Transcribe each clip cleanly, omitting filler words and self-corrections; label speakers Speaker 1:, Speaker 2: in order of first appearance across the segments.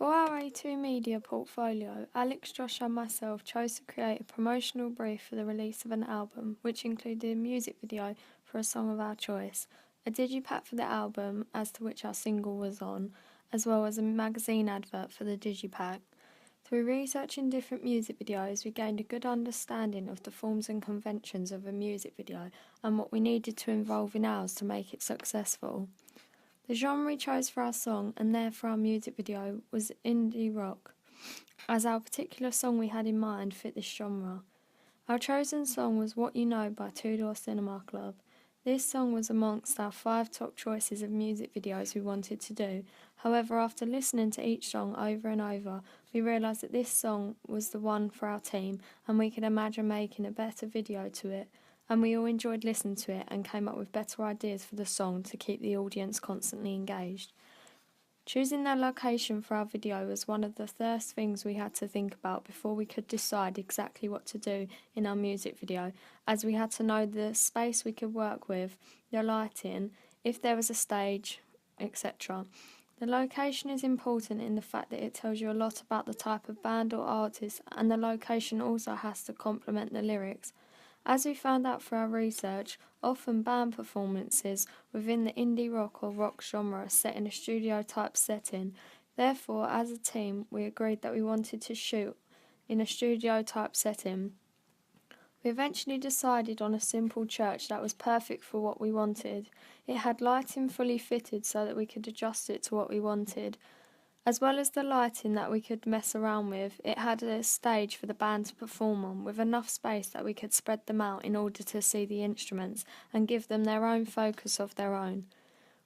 Speaker 1: For our A2 Media portfolio, Alex, Josh and myself chose to create a promotional brief for the release of an album, which included a music video for a song of our choice, a digipack for the album as to which our single was on, as well as a magazine advert for the digipack. Through researching different music videos, we gained a good understanding of the forms and conventions of a music video and what we needed to involve in ours to make it successful. The genre we chose for our song and therefore our music video was indie rock, as our particular song we had in mind fit this genre. Our chosen song was What You Know by Two Door Cinema Club. This song was amongst our 5 top choices of music videos we wanted to do. However, after listening to each song over and over, we realised that this song was the one for our team and we could imagine making a better video to it. And we all enjoyed listening to it and came up with better ideas for the song to keep the audience constantly engaged. Choosing the location for our video was one of the first things we had to think about before we could decide exactly what to do in our music video, as we had to know the space we could work with, the lighting, if there was a stage, etc. The location is important in the fact that it tells you a lot about the type of band or artist, and the location also has to complement the lyrics. As we found out through our research, often band performances within the indie rock or rock genre are set in a studio-type setting. Therefore, as a team, we agreed that we wanted to shoot in a studio-type setting. We eventually decided on a simple church that was perfect for what we wanted. It had lighting fully fitted so that we could adjust it to what we wanted. As well as the lighting that we could mess around with, it had a stage for the band to perform on, with enough space that we could spread them out in order to see the instruments and give them their own focus of their own.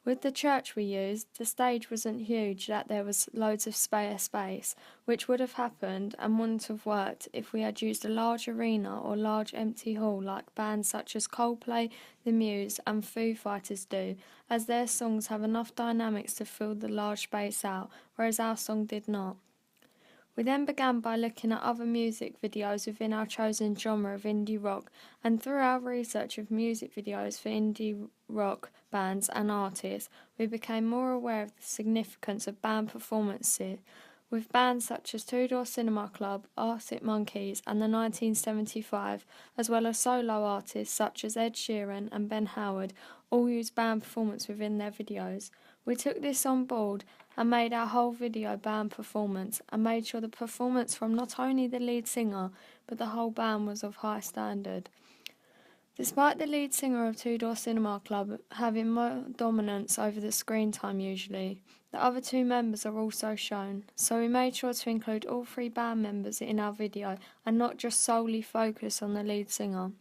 Speaker 1: With the church we used, the stage wasn't huge, that there was loads of spare space, which would have happened and wouldn't have worked if we had used a large arena or large empty hall like bands such as Coldplay, The Muse and Foo Fighters do, as their songs have enough dynamics to fill the large space out, whereas our song did not. We then began by looking at other music videos within our chosen genre of indie rock, and through our research of music videos for indie rock bands and artists, we became more aware of the significance of band performances, with bands such as Two Door Cinema Club, Arctic Monkeys and the 1975, as well as solo artists such as Ed Sheeran and Ben Howard, all use band performance within their videos. We took this on board and made our whole video band performance and made sure the performance from not only the lead singer but the whole band was of high standard. Despite the lead singer of Two Door Cinema Club having more dominance over the screen time usually, the other 2 members are also shown, so we made sure to include all 3 band members in our video and not just solely focus on the lead singer.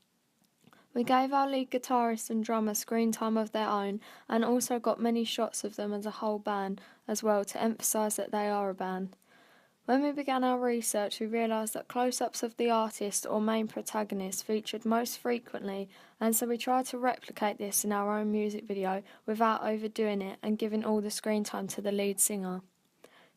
Speaker 1: We gave our lead guitarist and drummer screen time of their own and also got many shots of them as a whole band as well to emphasise that they are a band. When we began our research, we realised that close-ups of the artist or main protagonist featured most frequently, and so we tried to replicate this in our own music video without overdoing it and giving all the screen time to the lead singer.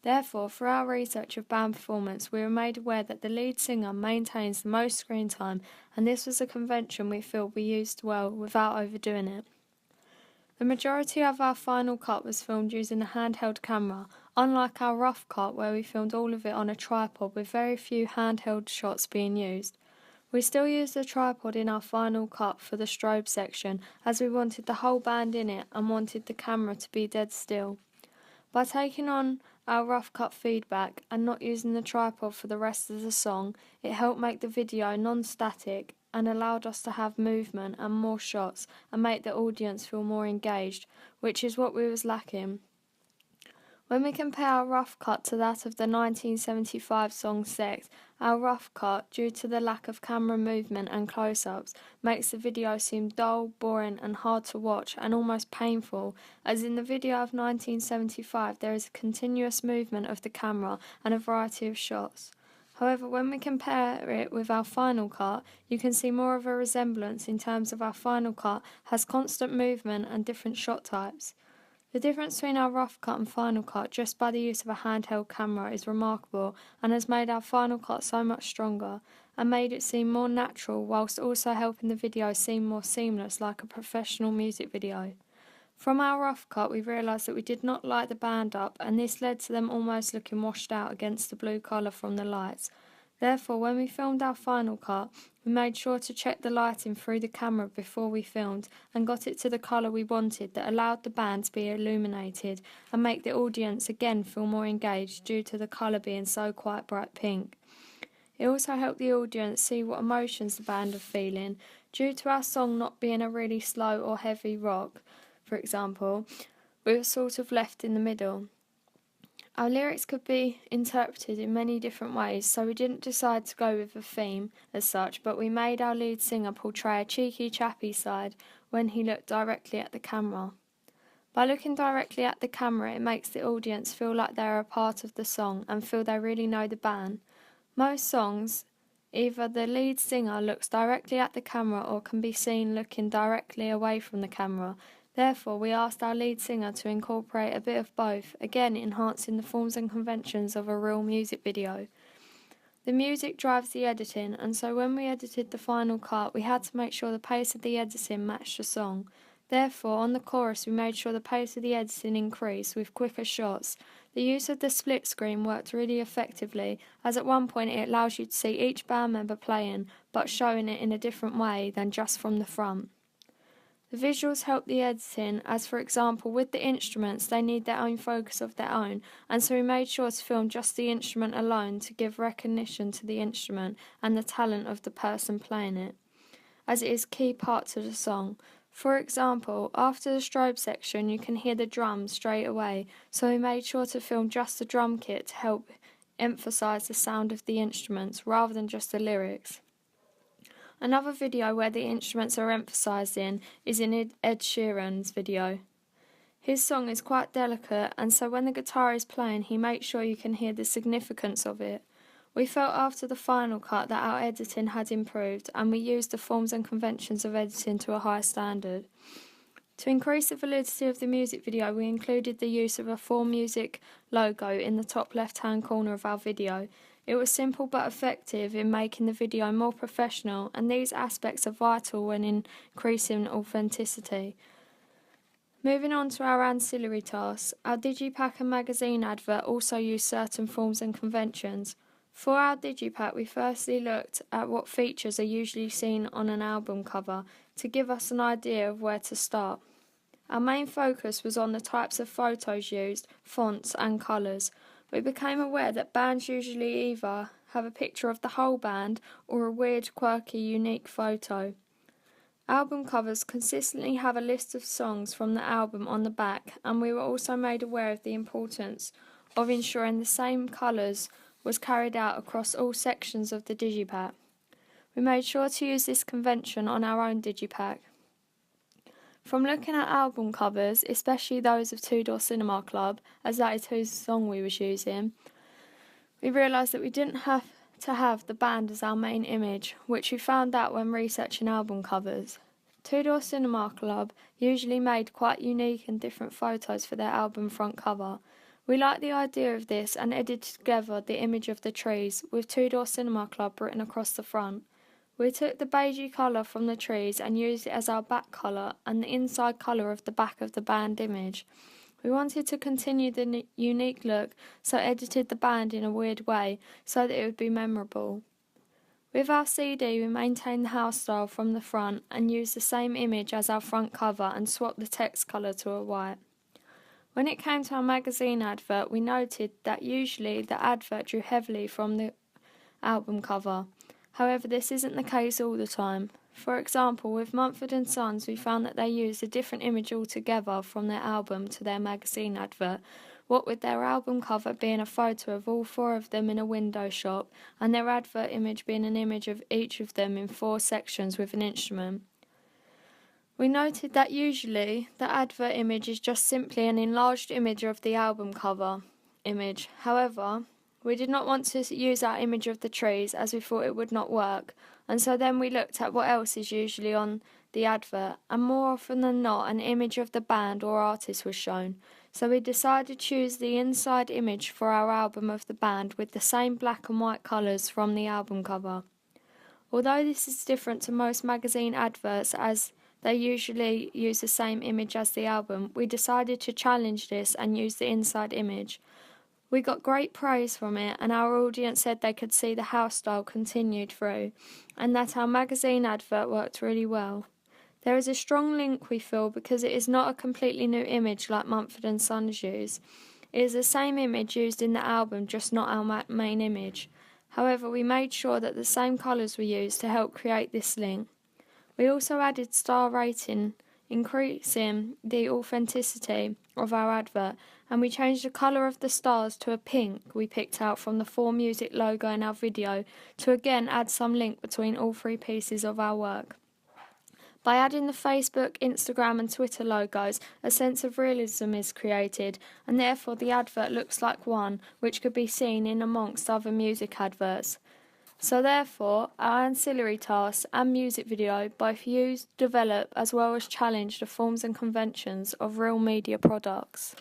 Speaker 1: Therefore, through our research of band performance, we were made aware that the lead singer maintains the most screen time, and this was a convention we feel we used well without overdoing it. The majority of our final cut was filmed using a handheld camera, unlike our rough cut where we filmed all of it on a tripod with very few handheld shots being used. We still used the tripod in our final cut for the strobe section as we wanted the whole band in it and wanted the camera to be dead still. By taking on our rough cut feedback and not using the tripod for the rest of the song, it helped make the video non-static and allowed us to have movement and more shots and make the audience feel more engaged, which is what we was lacking. When we compare our rough cut to that of the 1975 song Sex, our rough cut, due to the lack of camera movement and close-ups, makes the video seem dull, boring and hard to watch and almost painful, as in the video of 1975 there is a continuous movement of the camera and a variety of shots. However, when we compare it with our final cut, you can see more of a resemblance in terms of our final cut has constant movement and different shot types. The difference between our rough cut and final cut just by the use of a handheld camera is remarkable and has made our final cut so much stronger and made it seem more natural whilst also helping the video seem more seamless like a professional music video. From our rough cut, we realised that we did not light the band up, and this led to them almost looking washed out against the blue colour from the lights. Therefore, when we filmed our final cut, we made sure to check the lighting through the camera before we filmed and got it to the colour we wanted that allowed the band to be illuminated and make the audience again feel more engaged due to the colour being so quite bright pink. It also helped the audience see what emotions the band are feeling, due to our song not being a really slow or heavy rock, for example. We were sort of left in the middle. Our lyrics could be interpreted in many different ways, so we didn't decide to go with a theme as such, but we made our lead singer portray a cheeky chappy side when he looked directly at the camera. By looking directly at the camera, it makes the audience feel like they are a part of the song and feel they really know the band. Most songs, either the lead singer looks directly at the camera or can be seen looking directly away from the camera. Therefore, we asked our lead singer to incorporate a bit of both, again enhancing the forms and conventions of a real music video. The music drives the editing, and so when we edited the final cut, we had to make sure the pace of the editing matched the song. Therefore, on the chorus, we made sure the pace of the editing increased with quicker shots. The use of the split screen worked really effectively, as at one point it allows you to see each band member playing, but showing it in a different way than just from the front. The visuals help the editing, as for example with the instruments they need their own focus of their own, and so we made sure to film just the instrument alone to give recognition to the instrument and the talent of the person playing it, as it is a key part to the song. For example, after the strobe section you can hear the drums straight away, so we made sure to film just the drum kit to help emphasise the sound of the instruments rather than just the lyrics. Another video where the instruments are emphasised in is in Ed Sheeran's video. His song is quite delicate, and so when the guitar is playing he makes sure you can hear the significance of it. We felt after the final cut that our editing had improved, and we used the forms and conventions of editing to a high standard. To increase the validity of the music video, we included the use of a 4Music logo in the top left-hand corner of our video. It was simple but effective in making the video more professional, and these aspects are vital when increasing authenticity. Moving on to our ancillary tasks, our Digipack and magazine advert also used certain forms and conventions. For our Digipack, we firstly looked at what features are usually seen on an album cover to give us an idea of where to start. Our main focus was on the types of photos used, fonts and colours. We became aware that bands usually either have a picture of the whole band or a weird, quirky, unique photo. Album covers consistently have a list of songs from the album on the back, and we were also made aware of the importance of ensuring the same colours was carried out across all sections of the Digipack. We made sure to use this convention on our own Digipack. From looking at album covers, especially those of Two Door Cinema Club, as that is whose song we was using, we realised that we didn't have to have the band as our main image, which we found out when researching album covers. Two Door Cinema Club usually made quite unique and different photos for their album front cover. We liked the idea of this and edited together the image of the trees, with Two Door Cinema Club written across the front. We took the beigey colour from the trees and used it as our back colour and the inside colour of the back of the band image. We wanted to continue the unique look, so edited the band in a weird way so that it would be memorable. With our CD, we maintained the house style from the front and used the same image as our front cover and swapped the text colour to a white. When it came to our magazine advert, we noted that usually the advert drew heavily from the album cover. However, this isn't the case all the time. For example, with Mumford & Sons, we found that they used a different image altogether from their album to their magazine advert, what with their album cover being a photo of all four of them in a window shop, and their advert image being an image of each of them in 4 sections with an instrument. We noted that usually the advert image is just simply an enlarged image of the album cover image. However, we did not want to use our image of the trees as we thought it would not work, and so then we looked at what else is usually on the advert, and more often than not an image of the band or artist was shown. So we decided to choose the inside image for our album of the band with the same black and white colours from the album cover. Although this is different to most magazine adverts, as they usually use the same image as the album, we decided to challenge this and use the inside image. We got great praise from it, and our audience said they could see the house style continued through, and that our magazine advert worked really well. There is a strong link, we feel, because it is not a completely new image like Mumford & Sons use. It is the same image used in the album, just not our main image. However, we made sure that the same colours were used to help create this link. We also added star rating, increasing the authenticity of our advert, and we changed the colour of the stars to a pink we picked out from the 4Music logo in our video to again add some link between all three pieces of our work. By adding the Facebook, Instagram and Twitter logos, a sense of realism is created, and therefore the advert looks like one which could be seen in amongst other music adverts. So therefore, our ancillary tasks and music video both use, develop as well as challenge the forms and conventions of real media products.